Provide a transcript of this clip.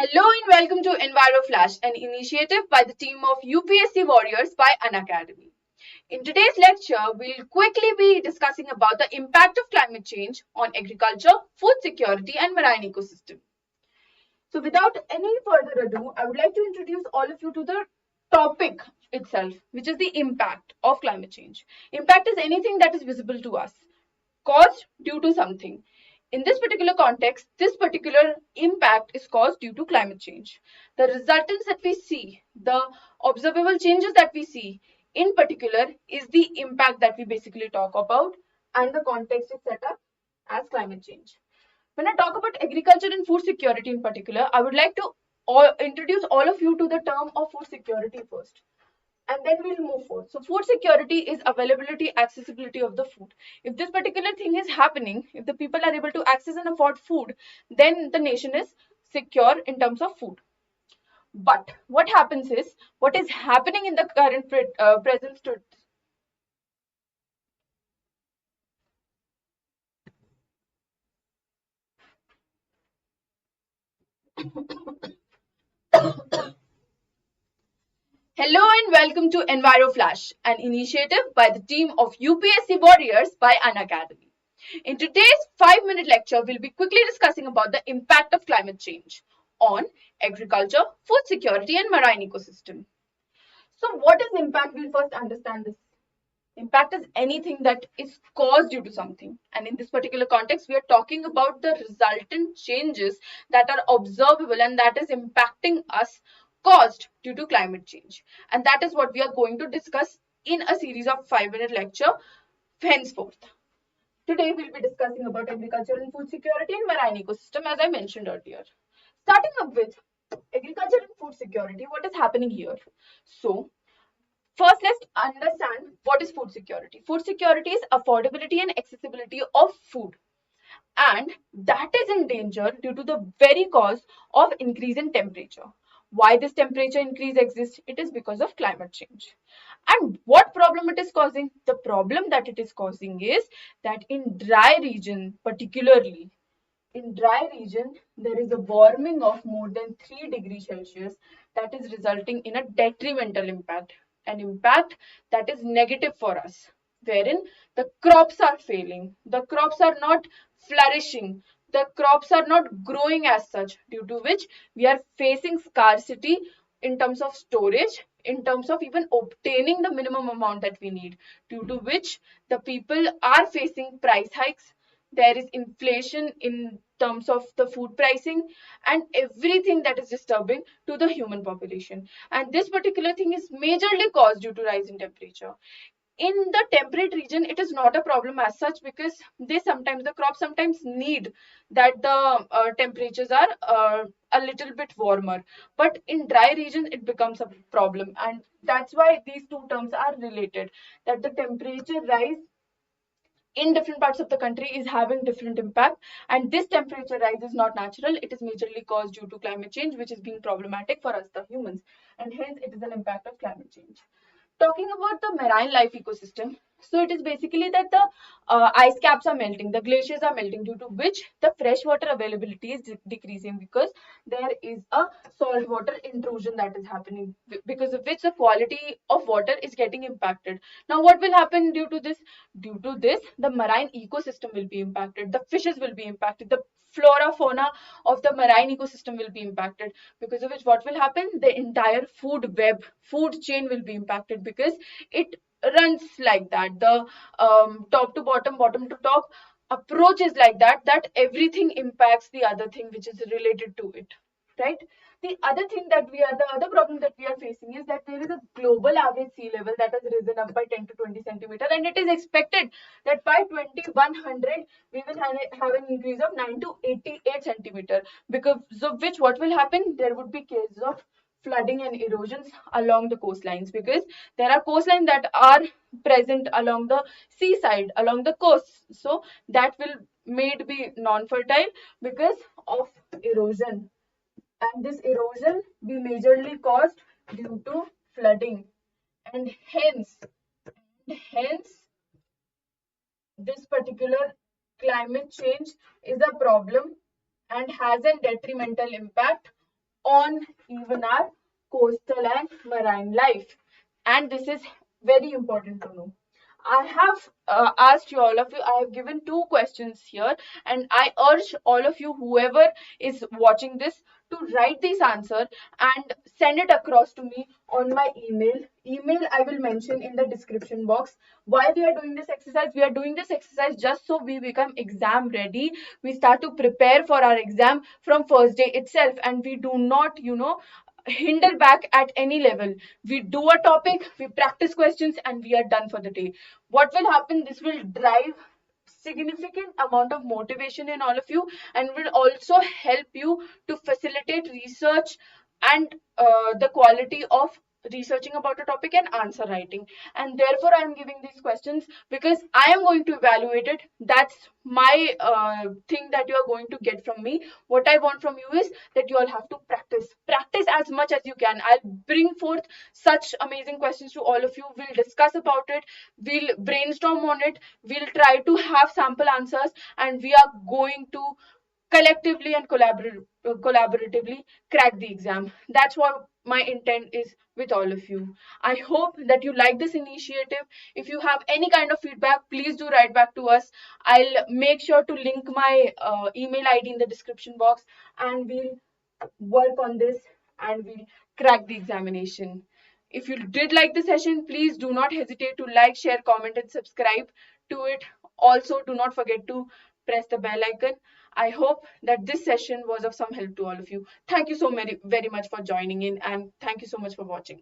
Hello and welcome to EnviroFlash, an initiative by the team of UPSC Warriors by Unacademy. In today's lecture, we'll quickly be discussing about the impact of climate change on agriculture, food security and marine ecosystem. So without any further ado, I would like to introduce all of you to the topic itself, which is the impact of climate change. Impact is anything that is visible to us, caused due to something. In this particular context, this particular impact is caused due to climate change. The resultants that we see, the observable changes that we see, in particular, is the impact that we basically talk about, and the context is set up as climate change. When I talk about agriculture and food security in particular, I would like to introduce all of you to the term of food security first, and then we'll move forward. So food security is availability, accessibility of the food. If this particular thing is happening, if the people are able to access and afford food, then the nation is secure in terms of food. But what happens is, what is happening in the current present Hello and welcome to EnviroFlash, an initiative by the team of UPSC Warriors by Unacademy. In today's 5-minute lecture, we'll be quickly discussing about the impact of climate change on agriculture, food security and marine ecosystem. So what is impact? We'll first understand this. Impact is anything that is caused due to something. And in this particular context, we are talking about the resultant changes that are observable and that is impacting us caused due to climate change. And that is what we are going to discuss in a series of 5-minute lecture henceforth. Today, we'll be discussing about agriculture and food security and marine ecosystem, as I mentioned earlier. Starting up with agriculture and food security, what is happening here? So, first, let's understand what is food security. Food security is affordability and accessibility of food, and that is in danger due to the very cause of increase in temperature. Why this temperature increase exists? It is because of climate change. And what problem it is causing? The problem that it is causing is that in dry region, particularly in dry region, there is a warming of more than 3 degrees Celsius that is resulting in a detrimental impact, an impact that is negative for us, wherein the crops are failing, the crops are not flourishing, the crops are not growing as such, due to which we are facing scarcity in terms of storage, in terms of even obtaining the minimum amount that we need, due to which the people are facing price hikes. There is inflation in terms of the food pricing and everything that is disturbing to the human population. And this particular thing is majorly caused due to rise in temperature. In the temperate region, it is not a problem as such, because the crops sometimes need that the temperatures are a little bit warmer, but in dry region it becomes a problem, and that's why these two terms are related, that the temperature rise in different parts of the country is having different impact, and this temperature rise is not natural. It is majorly caused due to climate change, which is being problematic for us the humans, and hence it is an impact of climate change. Talking about the marine life ecosystem, so it is basically that the ice caps are melting, the glaciers are melting, due to which the fresh water availability is decreasing, because there is a salt water intrusion that is happening, because of which the quality of water is getting impacted. Now what will happen due to this? Due to this, the marine ecosystem will be impacted, the fishes will be impacted, the flora fauna of the marine ecosystem will be impacted, because of which what will happen? The entire food chain will be impacted, because it runs like that. The top to bottom, bottom to top approach is like that, that everything impacts the other thing which is related to it, right? The other problem that we are facing is that there is a global average sea level that has risen up by 10 to 20 centimeter, and it is expected that by 2100 we will have an increase of 9 to 88 centimeter, because of which what will happen? There would be cases of flooding and erosions along the coastlines, because there are coastlines that are present along the seaside, along the coast, so that will made be non-fertile because of erosion, and this erosion be majorly caused due to flooding, and hence this particular climate change is a problem and has a detrimental impact on even our coastal and marine life. And this is very important to know. I have asked you, all of you, I have given two questions here, and I urge all of you, whoever is watching this, to write this answer and send it across to me on my email. Email I will mention in the description box. Why we are doing this exercise? We are doing this exercise just so we become exam ready. We start to prepare for our exam from first day itself, and we do not, hinder back at any level. We do a topic, we practice questions, and we are done for the day. What will happen? This will drive significant amount of motivation in all of you, and will also help you to facilitate research and the quality of researching about a topic and answer writing. And therefore I am giving these questions because I am going to evaluate it. That's my thing that you are going to get from me. What I want from you is that you all have to practice as much as you can. I'll bring forth such amazing questions to all of you. We'll discuss about it, we'll brainstorm on it, we'll try to have sample answers, and we are going to collectively and collaboratively crack the exam. That's what my intent is with all of you. I hope that you like this initiative. If you have any kind of feedback, please do write back to us. I'll make sure to link my email ID in the description box, and we'll work on this and we'll crack the examination. If you did like the session, please do not hesitate to like, share, comment, and subscribe to it. Also, do not forget to press the bell icon. I hope that this session was of some help to all of you. Thank you so very much for joining in, and thank you so much for watching.